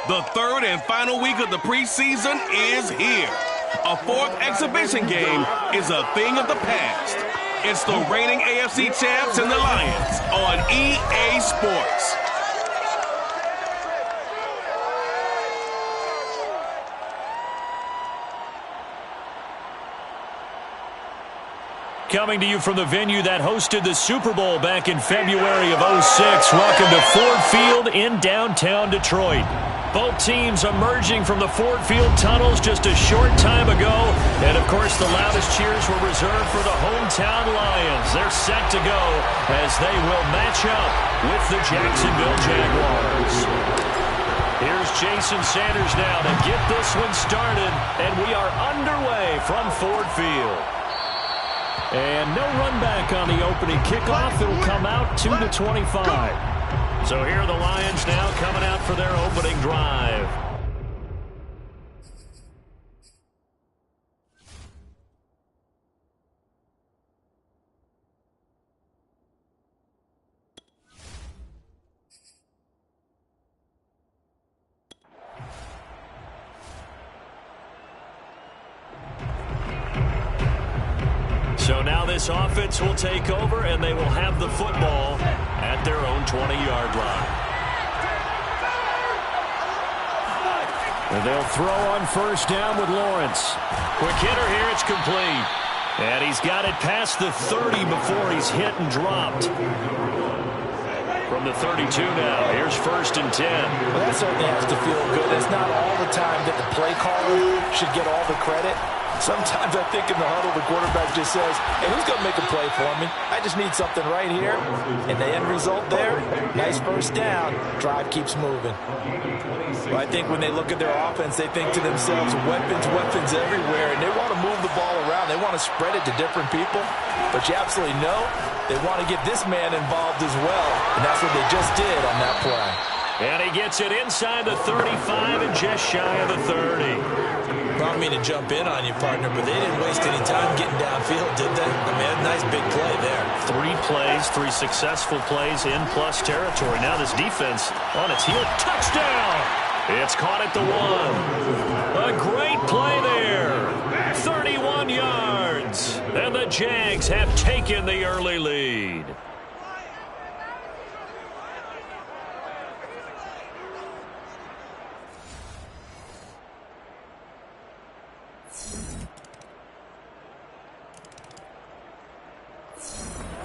The third and final week of the preseason is here. A fourth exhibition game is a thing of the past. It's the reigning AFC champs and the Lions on EA Sports. Coming to you from the venue that hosted the Super Bowl back in February of '06. Welcome to Ford Field in downtown Detroit. Both teams emerging from the Ford Field tunnels just a short time ago. And, of course, the loudest cheers were reserved for the hometown Lions. They're set to go as they will match up with the Jacksonville Jaguars. Here's Jason Sanders now to get this one started. And we are underway from Ford Field. And no run back on the opening kickoff. It'll come out 2-25. So here are the Lions now coming out for their opening drive. So now this offense will take over, and they will have the football at their own 20-yard line. And they'll throw on first down with Lawrence. Quick hitter here, it's complete. And he's got it past the 30 before he's hit and dropped. From the 32 now, here's first and 10. Well, that certainly has to feel good. It's not all the time that the play caller should get all the credit. Sometimes I think in the huddle, the quarterback just says, hey, who's going to make a play for me? I just need something right here. And the end result there, nice first down. Drive keeps moving. Well, I think when they look at their offense, they think to themselves, weapons everywhere. And they want to move the ball around. They want to spread it to different people. But you absolutely know they want to get this man involved as well. And that's what they just did on that play. And he gets it inside the 35 and just shy of the 30. I don't mean to jump in on you, partner, but they didn't waste any time getting downfield, did they? I mean, a nice big play there. 3 plays, 3 successful plays in plus territory. Now this defense on its heel. Touchdown! It's caught at the 1. A great play there. 31 yards. And the Jags have taken the early lead.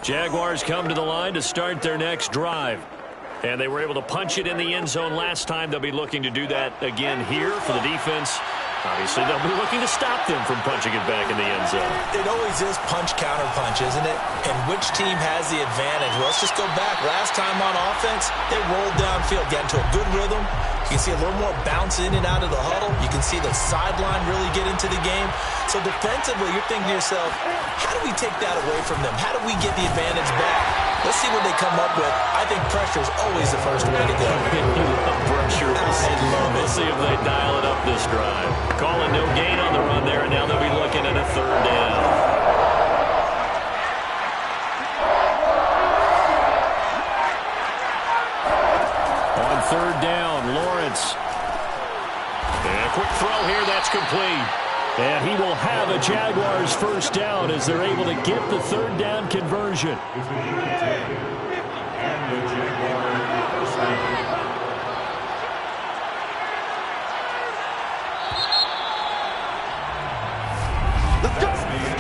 Jaguars come to the line to start their next drive. And they were able to punch it in the end zone last time. They'll be looking to do that again here for the defense. Obviously, they'll be looking to stop them from punching it back in the end zone. It always is punch-counter-punch, isn't it? And which team has the advantage? Well, let's just go back. Last time on offense, they rolled downfield, got into a good rhythm. You can see a little more bounce in and out of the huddle. You can see the sideline really get into the game. So defensively, you're thinking to yourself, how do we take that away from them? How do we get the advantage back? Let's see what they come up with. I think pressure is always the first way to go. Pressure. We'll see if they dial it up this drive. Calling no gain on the run there, and now they'll be looking at a third down. On third down, Lawrence. And a quick throw here, that's complete. And he will have a Jaguars first down as they're able to get the third down conversion.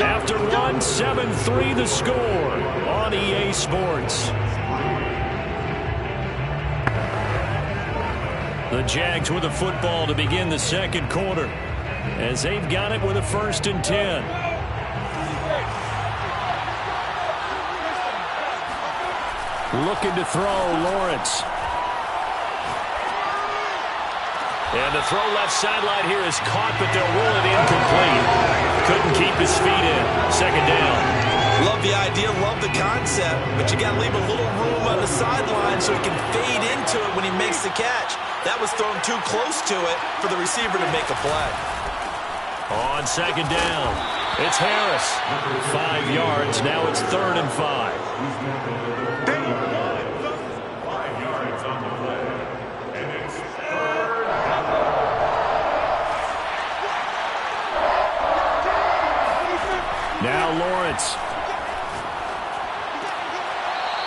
After one, 7-3 the score on EA Sports. The Jags with the football to begin the second quarter, as they've got it with a first and 10. Looking to throw, Lawrence. And the throw left sideline here is caught, but they'll roll it incomplete. Couldn't keep his feet in. Second down. Love the idea, love the concept, but you got to leave a little room on the sideline so he can fade into it when he makes the catch. That was thrown too close to it for the receiver to make a play. On second down, it's Harris. 5 yards. Now it's 3rd and 5. Lawrence.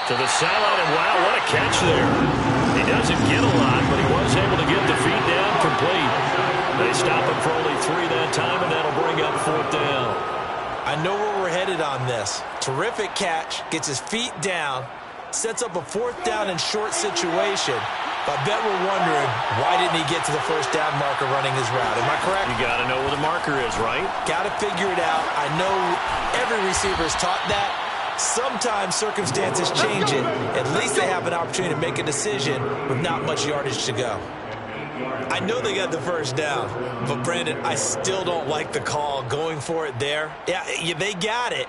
To the sideline, and wow, what a catch there. He doesn't get a lot, but he was able to get the feet down complete. They stop him for only 3 that time, and that'll bring up 4th down. I know where we're headed on this. Terrific catch, gets his feet down, sets up a 4th down and short situation. But I bet we're wondering, why didn't he get to the 1st down marker running his route? Am I correct? You got to know where the marker is, right? Got to figure it out. I know every receiver is taught that. Sometimes circumstances change it. At least they have an opportunity to make a decision with not much yardage to go. I know they got the 1st down, but Brandon, I still don't like the call going for it there. Yeah, they got it,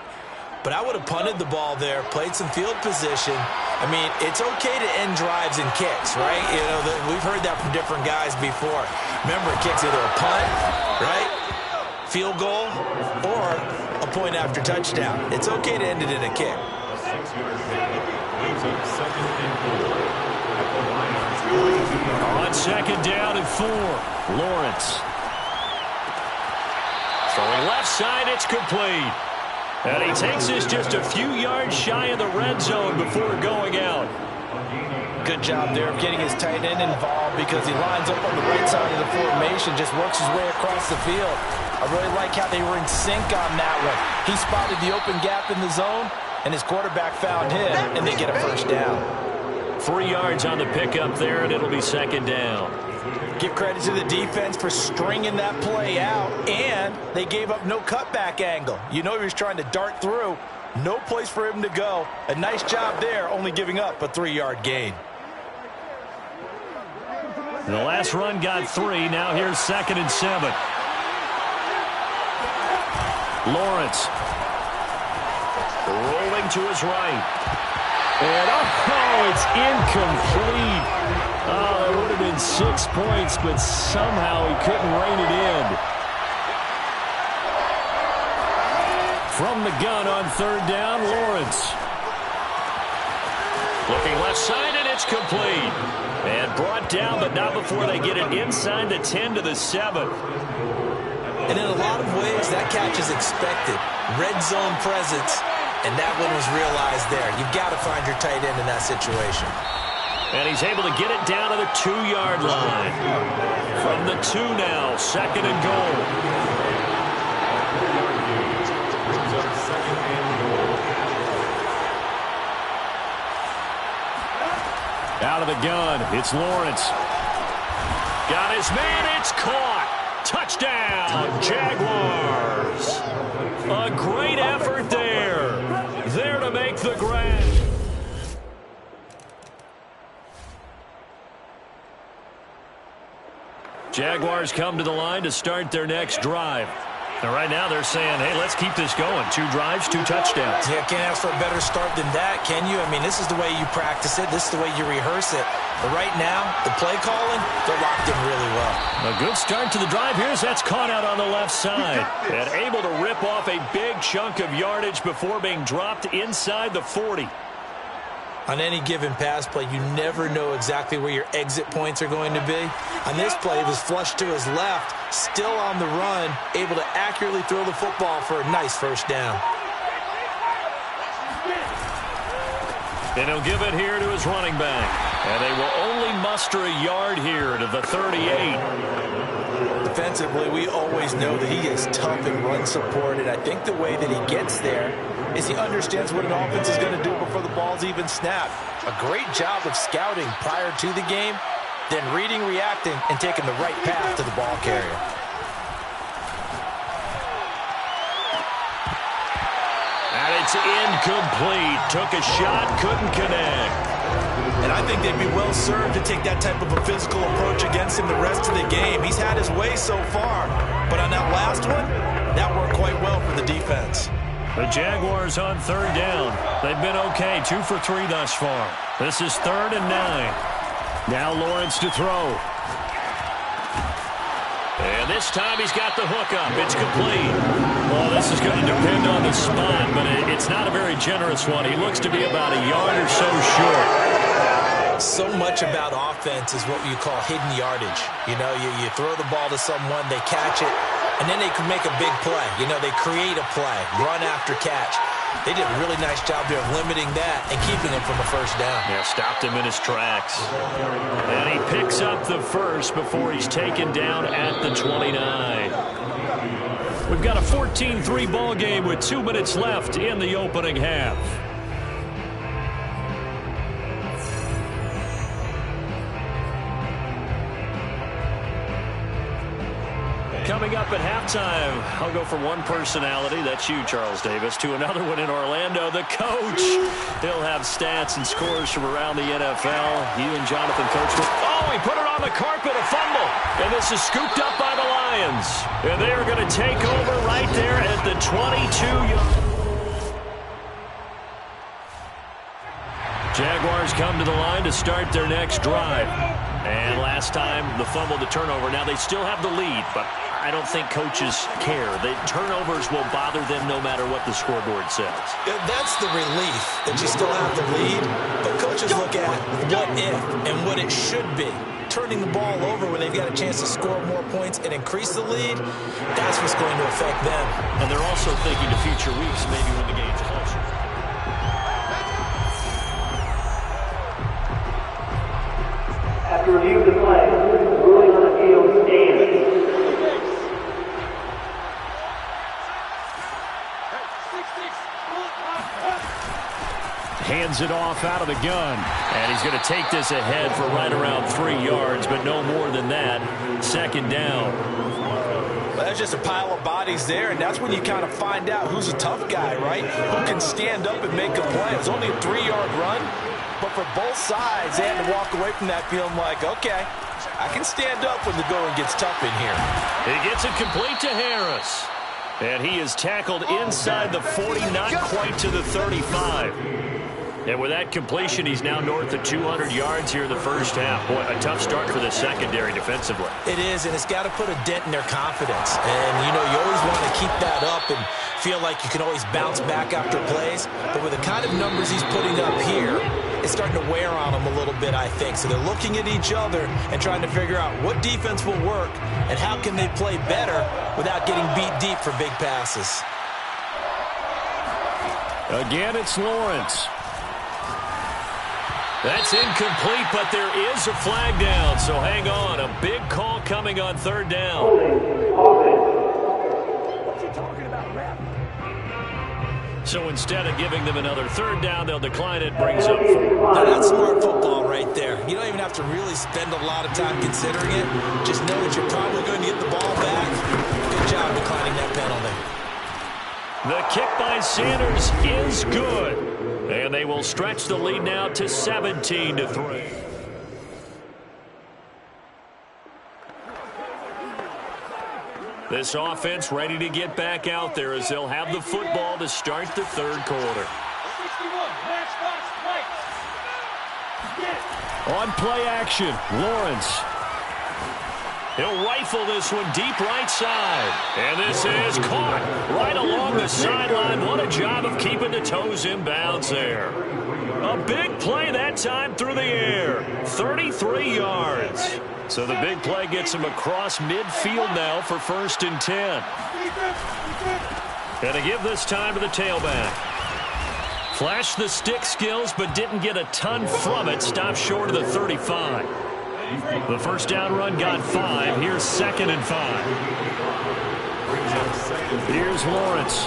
but I would have punted the ball there, played some field position. I mean, it's okay to end drives and kicks, right? You know, we've heard that from different guys before. Remember, a kick's either a punt, right, field goal, or a point after touchdown. It's okay to end it in a kick. On 2nd down and 4, Lawrence. Throwing left side, it's complete. And he takes this just a few yards shy of the red zone before going out. Good job there of getting his tight end involved because he lines up on the right side of the formation, just works his way across the field. I really like how they were in sync on that one. He spotted the open gap in the zone, and his quarterback found him, and they get a 1st down. 3 yards on the pickup there, and it'll be 2nd down. Give credit to the defense for stringing that play out, and they gave up no cutback angle. You know he was trying to dart through. No place for him to go. A nice job there, only giving up a 3-yard gain. The last run got 3. Now here's 2nd and 7. Lawrence. Rolling to his right. And, oh, it's incomplete. Oh, it would have been 6 points, but somehow he couldn't rein it in. From the gun on 3rd down, Lawrence. Looking left side, and it's complete. And brought down, but not before they get it inside the 10 to the 7. And in a lot of ways, that catch is expected. Red zone presence, and that one was realized there. You've got to find your tight end in that situation. And he's able to get it down to the 2-yard line. From the 2 now, 2nd and goal. Out of the gun, it's Lawrence. Got his man, it's caught. Touchdown, Jaguars. A great effort there. There to make the grab. Jaguars come to the line to start their next drive. And right now they're saying, hey, let's keep this going. 2 drives, 2 touchdowns. Yeah, can't ask for a better start than that, can you? I mean, this is the way you practice it. This is the way you rehearse it. But right now, the play calling, they're locked in really well. A good start to the drive here as that's caught out on the left side. And able to rip off a big chunk of yardage before being dropped inside the 40. On any given pass play, you never know exactly where your exit points are going to be. On this play, it was flushed to his left, still on the run, able to accurately throw the football for a nice 1st down. And he'll give it here to his running back. And they will only muster a yard here to the 38. Defensively, we always know that he is tough and run supported. I think the way that he gets there is he understands what an offense is going to do before the ball's even snapped. A great job of scouting prior to the game, then reading, reacting, and taking the right path to the ball carrier. And it's incomplete. Took a shot, couldn't connect. And I think they'd be well served to take that type of a physical approach against him the rest of the game. He's had his way so far, but on that last one, that worked quite well for the defense. The Jaguars on 3rd down. They've been okay, 2 for 3 thus far. This is 3rd and 9. Now Lawrence to throw. And this time he's got the hook up. It's complete. Well, this is going to depend on the spot, but it's not a very generous one. He looks to be about a yard or so short. So much about offense is what you call hidden yardage. You know, you throw the ball to someone, they catch it, and then they can make a big play. You know, they create a play, run after catch. They did a really nice job there of limiting that and keeping him from a first down. Yeah, stopped him in his tracks. And he picks up the first before he's taken down at the 29. We've got a 14-3 ball game with 2 minutes left in the opening half. Coming up at halftime, I'll go from one personality, that's you, Charles Davis, to another one in Orlando, the coach. He'll have stats and scores from around the NFL. You and Jonathan, Coach. Oh, he put it on the carpet, a fumble. And this is scooped up by the Lions. And they are going to take over right there at the 22-yard. Jaguars come to the line to start their next drive. And last time, the fumble, the turnover. Now, they still have the lead, but I don't think coaches care. The turnovers will bother them no matter what the scoreboard says. That's the relief that you still have the lead. But coaches look at what if and what it should be. Turning the ball over when they've got a chance to score more points and increase the lead, that's what's going to affect them. And they're also thinking to future weeks, maybe when the game's closer. After review of the play, ruling on the field stands. Hands it off out of the gun. And he's going to take this ahead for right around 3 yards, but no more than that. Second down. Well, there's just a pile of bodies there, and that's when you kind of find out who's a tough guy, right? Who can stand up and make a play. It was only a 3-yard run, but for both sides, they had to walk away from that feeling like, okay, I can stand up when the going gets tough in here. He gets it complete to Harris. And he is tackled inside the 40, not quite to the 35. And with that completion, he's now north of 200 yards here in the first half. Boy, a tough start for the secondary defensively. It is, and it's got to put a dent in their confidence. And, you know, you always want to keep that up and feel like you can always bounce back after plays. But with the kind of numbers he's putting up here, it's starting to wear on them a little bit, I think. So they're looking at each other and trying to figure out what defense will work and how can they play better without getting beat deep for big passes. Again, it's Lawrence. That's incomplete, but there is a flag down, so hang on. A big call coming on third down. What's he talking about, ref? So instead of giving them another third down, they'll decline it, brings up 4. Now, that's smart football right there. You don't even have to really spend a lot of time considering it. Just know that you're probably going to get the ball back. Good job declining that penalty. The kick by Sanders is good. And they will stretch the lead now to 17-3. This offense ready to get back out there as they'll have the football to start the third quarter. On play action, Lawrence. He'll rifle this one deep right side. And this is caught right along the sideline. What a job of keeping the toes in bounds there. A big play that time through the air. 33 yards. So the big play gets him across midfield now for 1st and 10. And to give this time to the tailback. Flashed the stick skills, but didn't get a ton from it. Stopped short of the 35. The first down run got 5. Here's 2nd and 5. Here's Lawrence.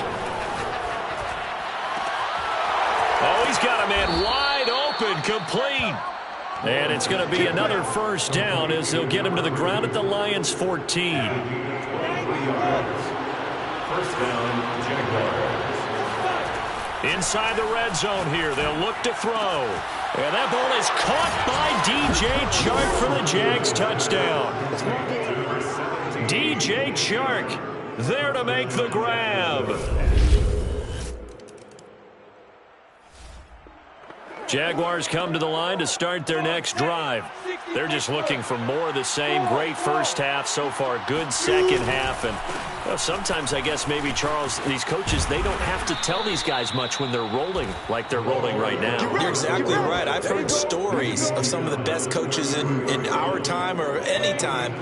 Oh, he's got a man wide open, complete. And it's going to be another first down as they'll get him to the ground at the Lions' 14. First down, Jaguars. Inside the red zone here, they'll look to throw. And that ball is caught by DJ Chark for the Jags touchdown. DJ Chark there to make the grab. Jaguars come to the line to start their next drive. They're just looking for more of the same. Great first half so far. Good second half. And well, sometimes, I guess, maybe, Charles, these coaches, they don't have to tell these guys much when they're rolling like they're rolling right now. You're exactly right. I've heard stories of some of the best coaches in our time or any time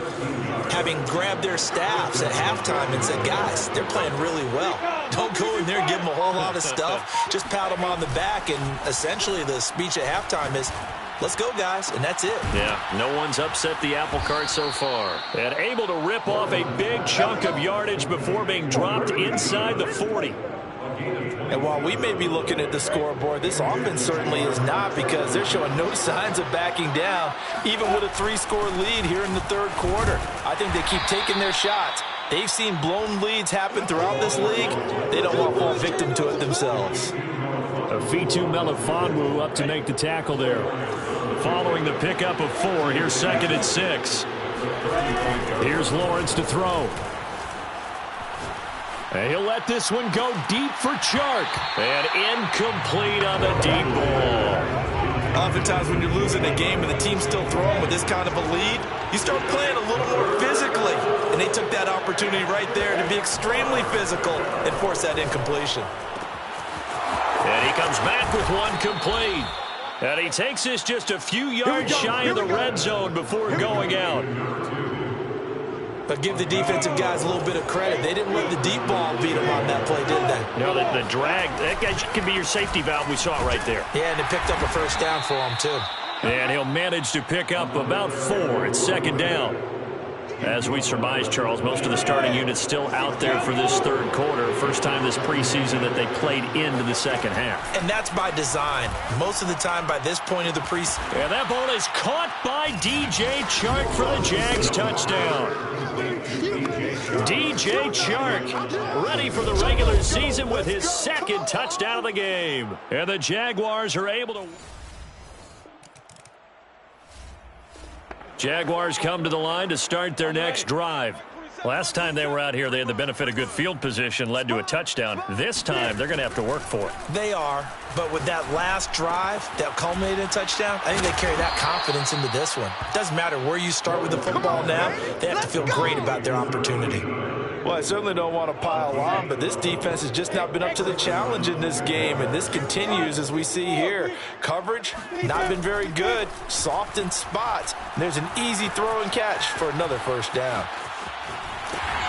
having grabbed their staffs at halftime and said, guys, they're playing really well. Don't go in there and give them a whole lot of stuff. Just pat them on the back. And essentially the speech at halftime is, let's go, guys, and that's it. Yeah, no one's upset the apple cart so far. And able to rip off a big chunk of yardage before being dropped inside the 40. And while we may be looking at the scoreboard, this offense certainly is not, because they're showing no signs of backing down, even with a 3-score lead here in the third quarter. I think they keep taking their shots. They've seen blown leads happen throughout this league. They don't want to fall victim to it themselves. Afitu Melifonwu up to make the tackle there. Following the pickup of 4, here's 2nd and 6. Here's Lawrence to throw. And he'll let this one go deep for Chark. And incomplete on the deep ball. Oftentimes when you're losing a game and the team's still throwing with this kind of a lead, you start playing a little more physically. And they took that opportunity right there to be extremely physical and force that incompletion. And he comes back with one complete. And he takes this just a few yards shy of the red zone before going out. But give the defensive guys a little bit of credit. They didn't let the deep ball beat them on that play, did they? No, the drag, that guy can be your safety valve. We saw it right there. Yeah, and it picked up a first down for him, too. And he'll manage to pick up about 4 at 2nd down. As we surmise, Charles, most of the starting units still out there for this third quarter. First time this preseason that they played into the second half. And that's by design. Most of the time by this point of the preseason. And that ball is caught by DJ Chark for the Jags touchdown. DJ Chark ready for the regular season with his 2nd touchdown of the game. And the Jaguars are able to... Jaguars come to the line to start their next drive. Last time they were out here, they had the benefit of good field position, led to a touchdown. This time, they're going to have to work for it. They are, but with that last drive that culminated in a touchdown, I think they carry that confidence into this one. It doesn't matter where you start with the football now. They have to feel great about their opportunity. Well, I certainly don't want to pile on, but this defense has just not been up to the challenge in this game, and this continues as we see here. Coverage, not been very good, soft in spots. And there's an easy throw and catch for another first down.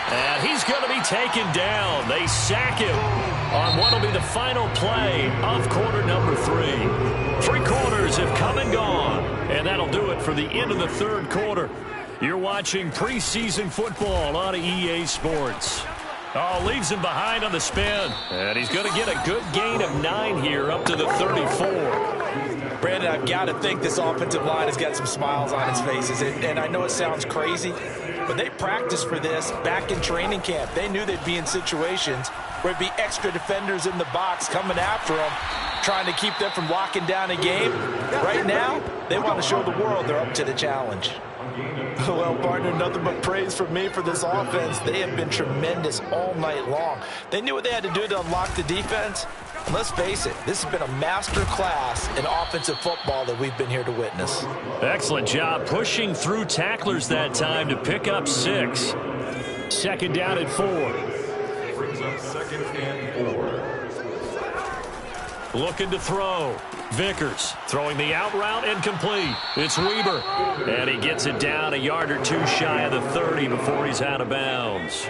And he's going to be taken down. They sack him on what will be the final play of quarter number 3. 3 quarters have come and gone, and that'll do it for the end of the third quarter. You're watching preseason football on EA Sports. Oh, leaves him behind on the spin. And he's going to get a good gain of 9 here up to the 34. Brandon, I've got to think this offensive line has got some smiles on its faces. And I know it sounds crazy, but they practiced for this back in training camp. They knew they'd be in situations where it'd be extra defenders in the box coming after them, trying to keep them from locking down a game. Right now, they want to show the world they're up to the challenge. Well, partner, nothing but praise from me for this offense. They have been tremendous all night long. They knew what they had to do to unlock the defense. And let's face it, this has been a master class in offensive football that we've been here to witness. Excellent job pushing through tacklers that time to pick up 6. 2nd down and 4. Brings up 2nd and 4. Looking to throw. Vickers throwing the out route incomplete. It's Weber. And he gets it down a yard or 2 shy of the 30 before he's out of bounds.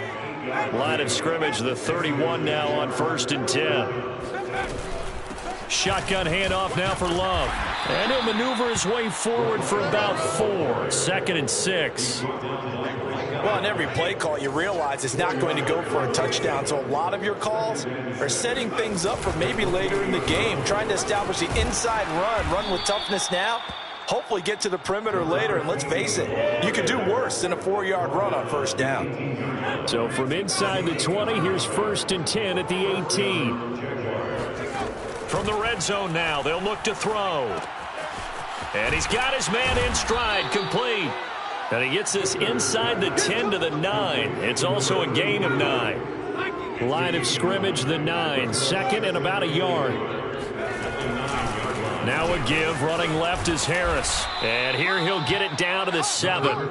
Line of scrimmage, the 31 now on 1st and 10. Shotgun handoff now for Love. And he'll maneuver his way forward for about 4. 2nd and 6. Well, in every play call, you realize it's not going to go for a touchdown. So a lot of your calls are setting things up for maybe later in the game, trying to establish the inside run with toughness now, hopefully get to the perimeter later. And let's face it, you could do worse than a 4-yard run on 1st down. So from inside the 20, here's 1st and 10 at the 18. From the red zone now, they'll look to throw. And he's got his man in stride, complete. And he gets this inside the 10 to the 9. It's also a gain of 9. Line of scrimmage, the 9. 2nd and about a yard. Now a give. Running left is Harris. And here he'll get it down to the 7.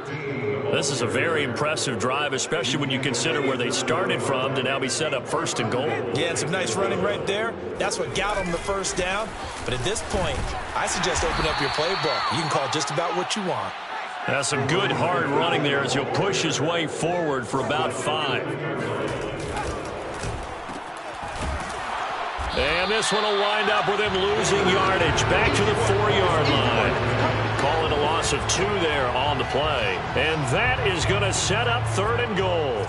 This is a very impressive drive, especially when you consider where they started from to now be set up 1st and goal. Yeah, and some nice running right there. That's what got them the first down. But at this point, I suggest open up your playbook. You can call just about what you want. That's some good hard running there as he'll push his way forward for about 5. And this one will wind up with him losing yardage back to the 4-yard line. Call it a loss of 2 there on the play. And that is going to set up 3rd and goal.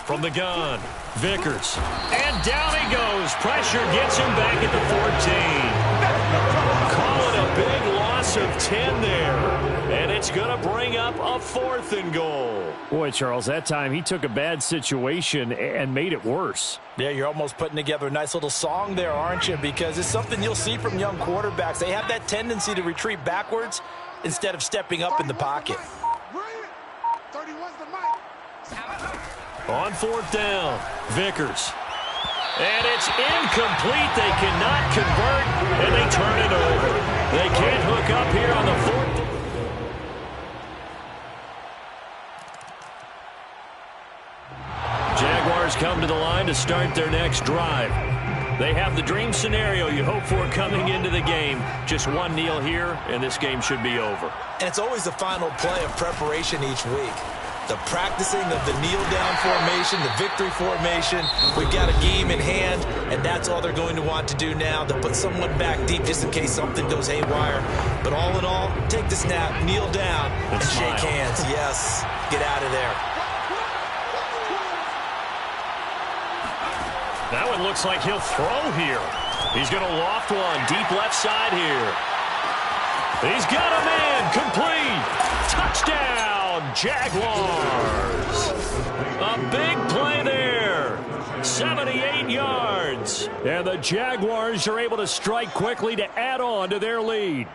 From the gun, Vickers. And down he goes. Pressure gets him back at the 14. Call it a big loss of 10 there. And it's going to bring up a 4th and goal. Boy, Charles, that time he took a bad situation and made it worse. Yeah, you're almost putting together a nice little song there, aren't you? Because it's something you'll see from young quarterbacks. They have that tendency to retreat backwards instead of stepping up in the pocket. On 4th down, Vickers. And it's incomplete. They cannot convert, and they turn it over. They can't hook up here on the 4th. Jaguars come to the line to start their next drive. They have the dream scenario you hope for coming into the game. Just one kneel here, and this game should be over. And it's always the final play of preparation each week. The practicing of the kneel-down formation, the victory formation. We've got a game in hand, and that's all they're going to want to do now. They'll put someone back deep just in case something goes haywire. But all in all, take the snap, kneel down, and shake hands. Yes, get out of there. That one looks like he'll throw here. He's going to loft one deep left side here. He's got a man complete. Touchdown, Jaguars. A big play there. 78 yards. And the Jaguars are able to strike quickly to add on to their lead.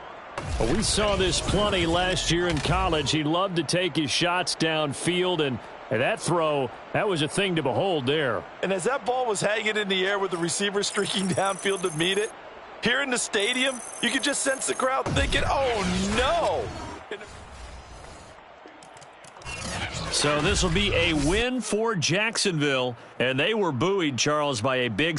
Well, we saw this plenty last year in college. He loved to take his shots downfield, and that throw, that was a thing to behold there. And as that ball was hanging in the air with the receiver streaking downfield to meet it, here in the stadium, you could just sense the crowd thinking, oh, no. So this will be a win for Jacksonville, and they were buoyed, Charles, by a big